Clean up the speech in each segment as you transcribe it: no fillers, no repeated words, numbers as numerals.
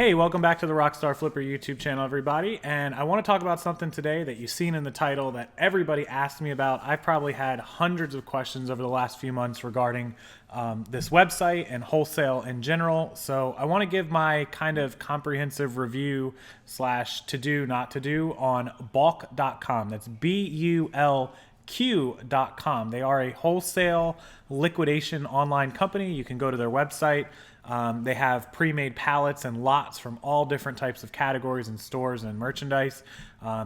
Hey, welcome back to the Rockstarflipper YouTube channel, everybody. And I want to talk about something today that you've seen in the title that everybody asked me about. I've probably had hundreds of questions over the last few months regarding this website and wholesale in general. So I want to give my kind of comprehensive review slash to do, not to do on bulq.com. That's BULQ.com. They are a wholesale liquidation online company. You can go to their website. They have pre-made pallets and lots from all different types of categories and stores and merchandise.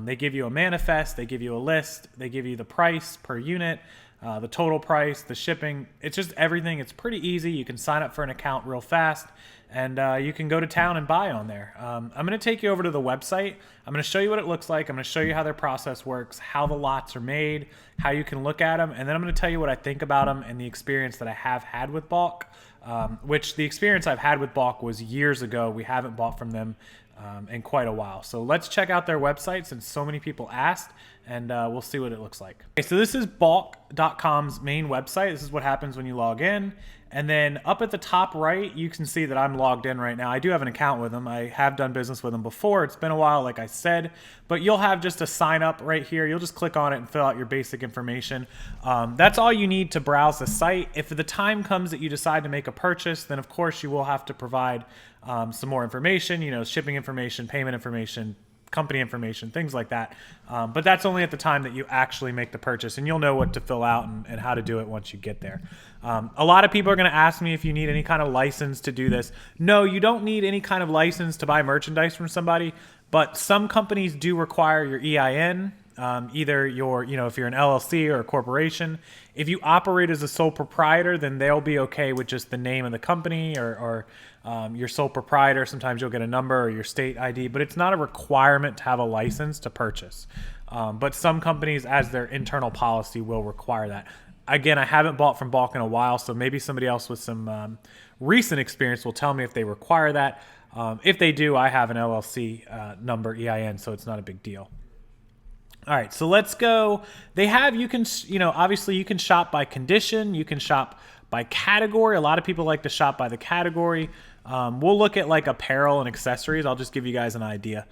They give you a manifest, they give you a list, they give you the price per unit, the total price, the shipping. It's just everything. It's pretty easy. You can sign up for an account real fast, and you can go to town and buy on there. I'm going to take you over to the website. I'm going to show you what it looks like. I'm going to show you how their process works, how the lots are made, how you can look at them, and then I'm going to tell you what I think about them and the experience that I have had with Bulq. Which the experience I've had with Bulq was years ago. We haven't bought from them in quite a while. So let's check out their website since so many people asked, and we'll see what it looks like. Okay, so this is bulq.com's main website. This is what happens when you log in. And then up at the top right, you can see that I'm logged in right now. I do have an account with them. I have done business with them before. It's been a while, like I said, but you'll have just a sign up right here. You'll just click on it and fill out your basic information. That's all you need to browse the site. If the time comes that you decide to make a purchase, then of course you will have to provide some more information, you know, shipping information, payment information, company information, things like that. But that's only at the time that you actually make the purchase, and you'll know what to fill out and how to do it once you get there. A lot of people are going to ask me if you need any kind of license to do this. No, you don't need any kind of license to buy merchandise from somebody, but some companies do require your EIN, either your, you know, if you're an LLC or a corporation. If you operate as a sole proprietor, then they'll be okay with just the name of the company or your sole proprietor. Sometimes you'll get a number or your state ID, but it's not a requirement to have a license to purchase. But some companies, as their internal policy, will require that. Again, I haven't bought from Bulq in a while, so maybe somebody else with some recent experience will tell me if they require that. If they do, I have an LLC number, EIN, so it's not a big deal. All right, so let's go. They have, you can, you know, obviously you can shop by condition. You can shop by category. A lot of people like to shop by the category. We'll look at like apparel and accessories. I'll just give you guys an idea.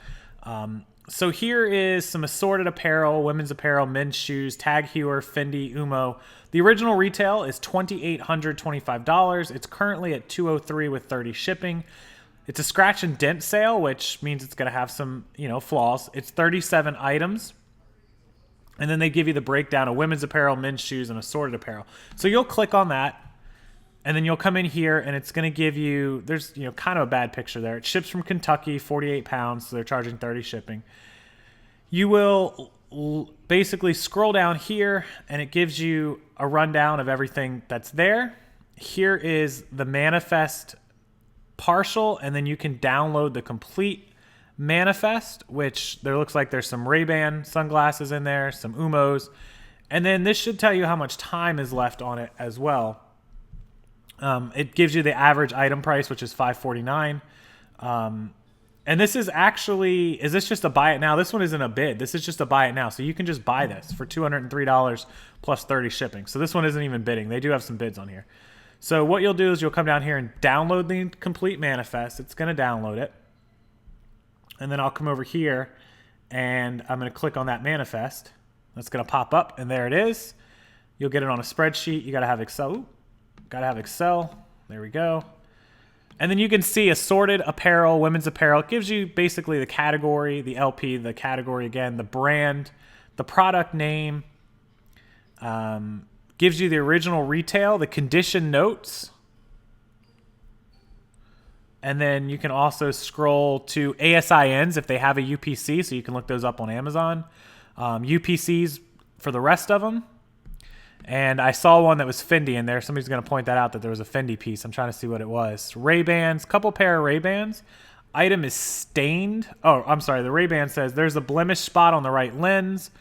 So here is some assorted apparel, women's apparel, men's shoes, Tag Heuer, Fendi, Umo. The original retail is $2,825. It's currently at $203 with 30 shipping. It's a scratch and dent sale, which means it's going to have some, you know, flaws. It's 37 items. And then they give you the breakdown of women's apparel, men's shoes, and assorted apparel. So you'll click on that, and then you'll come in here, and it's going to give you, there's, you know, kind of a bad picture there. It ships from Kentucky, 48 pounds, so they're charging 30 shipping. You will basically scroll down here, and it gives you a rundown of everything that's there. Here is the manifest partial, and then you can download the complete manifest, which there looks like there's some Ray-Ban sunglasses in there, some Umos, and then this should tell you how much time is left on it as well. It gives you the average item price, which is $549. And this is actually, is this just a buy it now? This one isn't a bid. This is just a buy it now. So you can just buy this for $203 plus 30 shipping. So this one isn't even bidding. They do have some bids on here. So what you'll do is you'll come down here and download the complete manifest. It's going to download it. And then I'll come over here and I'm going to click on that manifest. That's going to pop up, and there it is. You'll get it on a spreadsheet. You got to have Excel. Ooh, got to have Excel. There we go. And then you can see assorted apparel, women's apparel. It gives you basically the category, the LP, the category again, the brand, the product name. Gives you the original retail, the condition notes. And then you can also scroll to ASINs if they have a UPC, so you can look those up on Amazon. UPCs for the rest of them. And I saw one that was Fendi in there. Somebody's going to point that out, that there was a Fendi piece. I'm trying to see what it was. Ray-Bans, couple pair of Ray-Bans. Item is stained. Oh, I'm sorry. The Ray-Ban says there's a blemish spot on the right lens.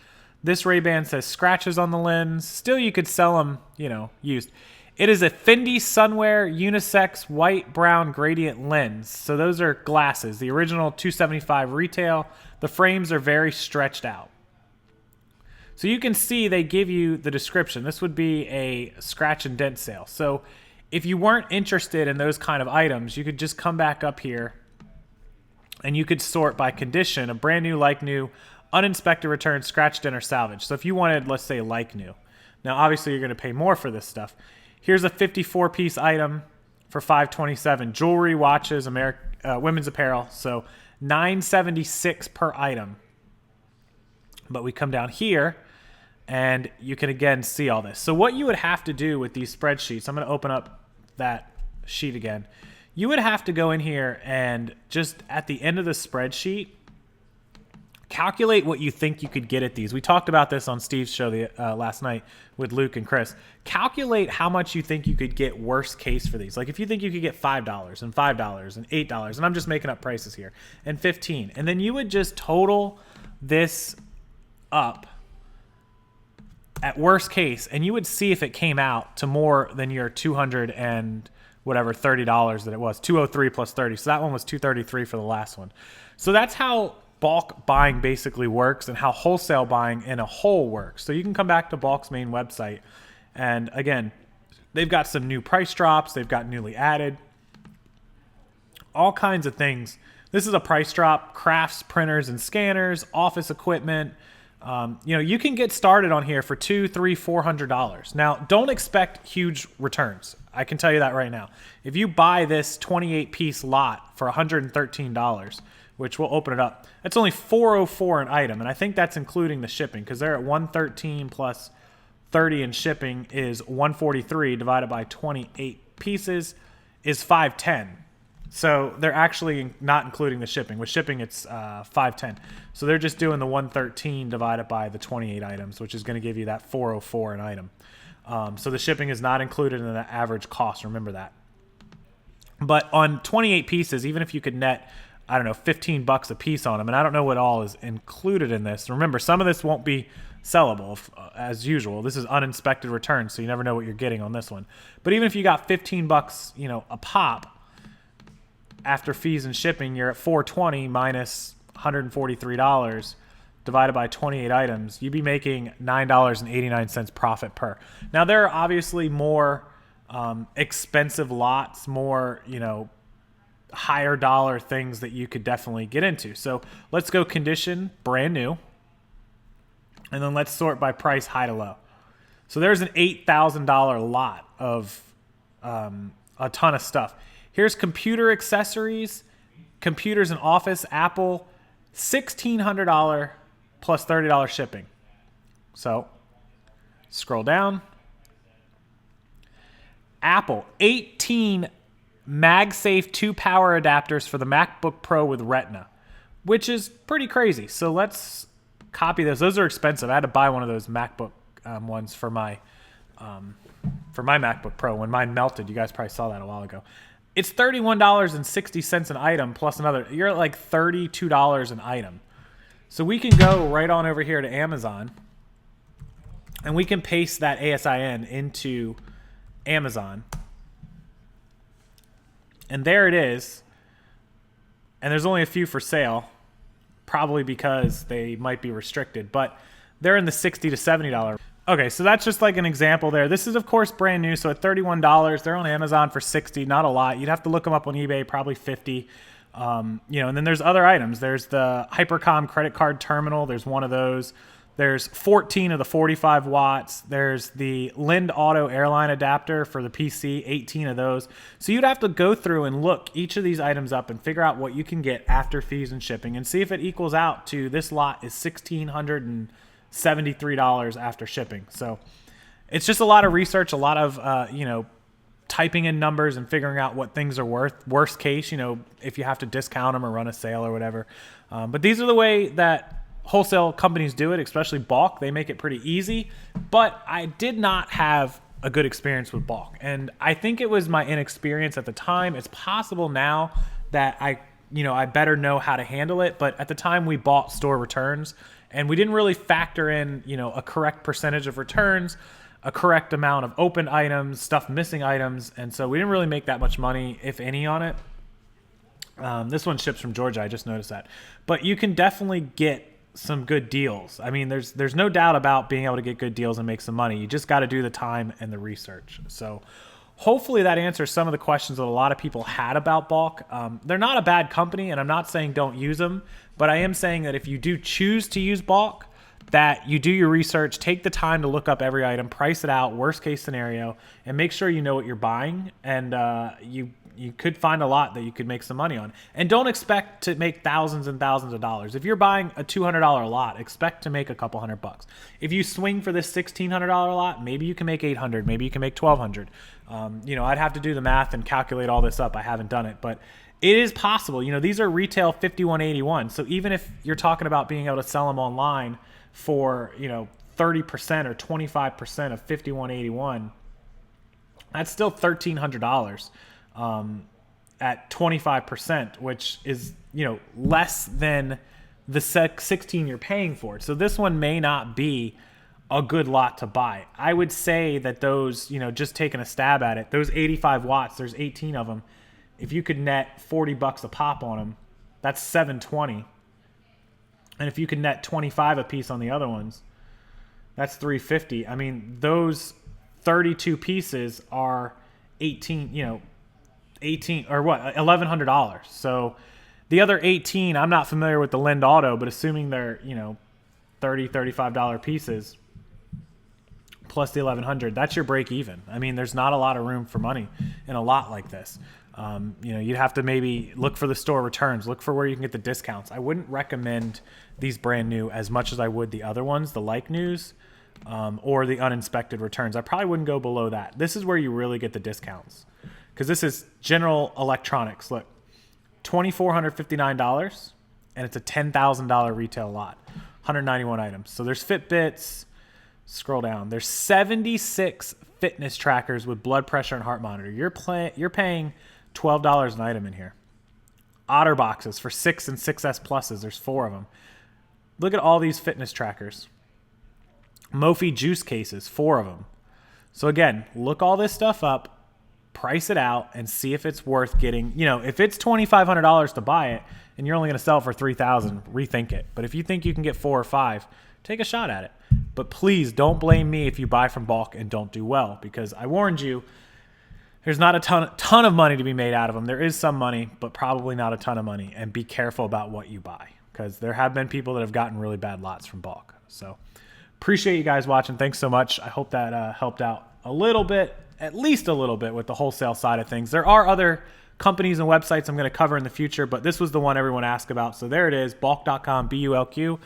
This Ray-Ban says scratches on the lens. Still, you could sell them, you know, used. It is a Fendi Sunwear unisex white-brown gradient lens. So those are glasses. The original $275 retail. The frames are very stretched out. So you can see they give you the description. This would be a scratch and dent sale. So if you weren't interested in those kind of items, you could just come back up here And you could sort by condition of brand new, like new, uninspected return, scratched in, or salvage. So if you wanted, let's say, like new. Now, obviously, you're going to pay more for this stuff. Here's a 54-piece item for $527. Jewelry, watches, women's apparel. So $976 per item. But we come down here, and you can, again, see all this. So what you would have to do with these spreadsheets, I'm going to open up that sheet again. You would have to go in here and just at the end of the spreadsheet, calculate what you think you could get at these. We talked about this on Steve's show last night with Luke and Chris. Calculate how much you think you could get worst case for these. Like if you think you could get $5 and $5 and $8, and I'm just making up prices here, and $15. And then you would just total this up at worst case, and you would see if it came out to more than your 200 and whatever $30 that it was, 203 plus 30. So that one was 233 for the last one. So that's how bulk buying basically works and how wholesale buying in a whole works. So you can come back to Bulq's main website, and again, they've got some new price drops. They've got newly added all kinds of things. This is a price drop: crafts, printers, and scanners, office equipment. You can get started on here for $200, $300, $400. Now, don't expect huge returns. I can tell you that right now. If you buy this 28-piece lot for $113, which we'll open it up, that's only $404 an item, and I think that's including the shipping because they're at $113 plus 30 in shipping is $143 divided by 28 pieces is $510. So they're actually not including the shipping. With shipping, it's $510. So they're just doing the $113 divided by the 28 items, which is going to give you that $404 an item. So the shipping is not included in the average cost. Remember that. But on 28 pieces, even if you could net, I don't know, $15 a piece on them, and I don't know what all is included in this. Remember, some of this won't be sellable as usual. This is uninspected returns, so you never know what you're getting on this one. But even if you got $15, a pop, after fees and shipping, you're at $420 minus $143 divided by 28 items. You'd be making $9.89 profit per. Now, there are obviously more expensive lots, more, higher dollar things that you could definitely get into. So let's go condition, brand new, and then let's sort by price, high to low. So there's an $8,000 lot of a ton of stuff. Here's computer accessories, computers and office, Apple, $1,600 plus $30 shipping. So scroll down. Apple, 18 MagSafe 2 power adapters for the MacBook Pro with Retina, which is pretty crazy. So let's copy those. Those are expensive. I had to buy one of those MacBook ones for my MacBook Pro when mine melted. You guys probably saw that a while ago. It's $31.60 an item plus another. You're at like $32 an item. So we can go right on over here to Amazon, and we can paste that ASIN into Amazon. And there it is. And there's only a few for sale, probably because they might be restricted, but they're in the $60 to $70. Okay, so that's just like an example there. This is, of course, brand new, so at $31. They're on Amazon for $60, not a lot. You'd have to look them up on eBay, probably $50. And then there's other items. There's the Hypercom credit card terminal. There's one of those. There's 14 of the 45 watts. There's the Lind Auto airline adapter for the PC, 18 of those. So you'd have to go through and look each of these items up and figure out what you can get after fees and shipping and see if it equals out to this lot is $1,673 after shipping. So it's just a lot of research, a lot of, typing in numbers and figuring out what things are worth. Worst case, if you have to discount them or run a sale or whatever. But these are the way that wholesale companies do it, especially Bulq. They make it pretty easy. But I did not have a good experience with Bulq. And I think it was my inexperience at the time. It's possible now that I better know how to handle it. But at the time we bought store returns and we didn't really factor in, a correct percentage of returns, a correct amount of open items, stuff missing items. And so we didn't really make that much money, if any, on it. This one ships from Georgia. I just noticed that. But you can definitely get some good deals. I mean, there's no doubt about being able to get good deals and make some money. You just got to do the time and the research. So hopefully that answers some of the questions that a lot of people had about Bulq. They're not a bad company, and I'm not saying don't use them, but I am saying that if you do choose to use Bulq, that you do your research, take the time to look up every item, price it out, worst case scenario, and make sure you know what you're buying. And you could find a lot that you could make some money on. And don't expect to make thousands and thousands of dollars. If you're buying a $200 lot, expect to make a couple $100. If you swing for this $1,600 lot, maybe you can make $800, maybe you can make $1,200. You know, I'd have to do the math and calculate all this up. I haven't done it, but it is possible. You know, these are retail 5181. So even if you're talking about being able to sell them online for, you know, 30% or 25% of 5181, that's still $1,300 at 25%, which is, you know, less than the 16 you're paying for it. So this one may not be a good lot to buy. I would say that those, you know, just taking a stab at it, those 85 watts, there's 18 of them. If you could net $40 a pop on them, that's $720. And if you could net 25 a piece on the other ones, that's $350. I mean, those 32 pieces are 18, you know, 18 or what, $1,100. So the other 18, I'm not familiar with the Lind Auto, but assuming they're, you know, $35 pieces plus the 1,100, that's your break even. I mean, there's not a lot of room for money in a lot like this. You know, you'd have to maybe look for the store returns, look for where you can get the discounts. I wouldn't recommend these brand new as much as I would the other ones, the like news, or the uninspected returns. I probably wouldn't go below that. This is where you really get the discounts, because this is general electronics. Look, $2,459, and it's a $10,000 retail lot, 191 items. So there's Fitbits. Scroll down. There's 76 fitness trackers with blood pressure and heart monitor. You're paying $12 an item in here. Otter boxes for 6 and 6S pluses. There's 4 of them. Look at all these fitness trackers. Mophie juice cases, 4 of them. So again, look all this stuff up, price it out, and see if it's worth getting. You know, if it's $2,500 to buy it and you're only going to sell it for $3,000, rethink it. But if you think you can get 4 or 5, take a shot at it. But please don't blame me if you buy from Bulq and don't do well, because I warned you, there's not a ton of money to be made out of them. There is some money, but probably not a ton of money. And be careful about what you buy, because there have been people that have gotten really bad lots from Bulq. So appreciate you guys watching. Thanks so much. I hope that helped out a little bit, at least a little bit, with the wholesale side of things. There are other companies and websites I'm going to cover in the future, but this was the one everyone asked about. So there it is, bulq.com, BULQ.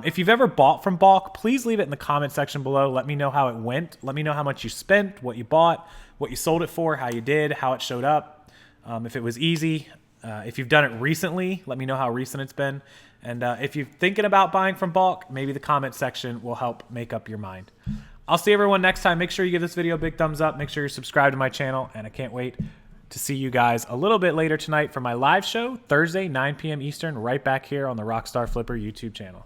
If you've ever bought from Bulq, please leave it in the comment section below. Let me know how it went. Let me know how much you spent, what you bought, what you sold it for, how you did, how it showed up, if it was easy. If you've done it recently, let me know how recent it's been. And if you're thinking about buying from Bulq, maybe the comment section will help make up your mind. I'll see everyone next time. Make sure you give this video a big thumbs up. Make sure you're subscribed to my channel, and I can't wait to see you guys a little bit later tonight for my live show, Thursday, 9 p.m. Eastern, right back here on the Rockstarflipper YouTube channel.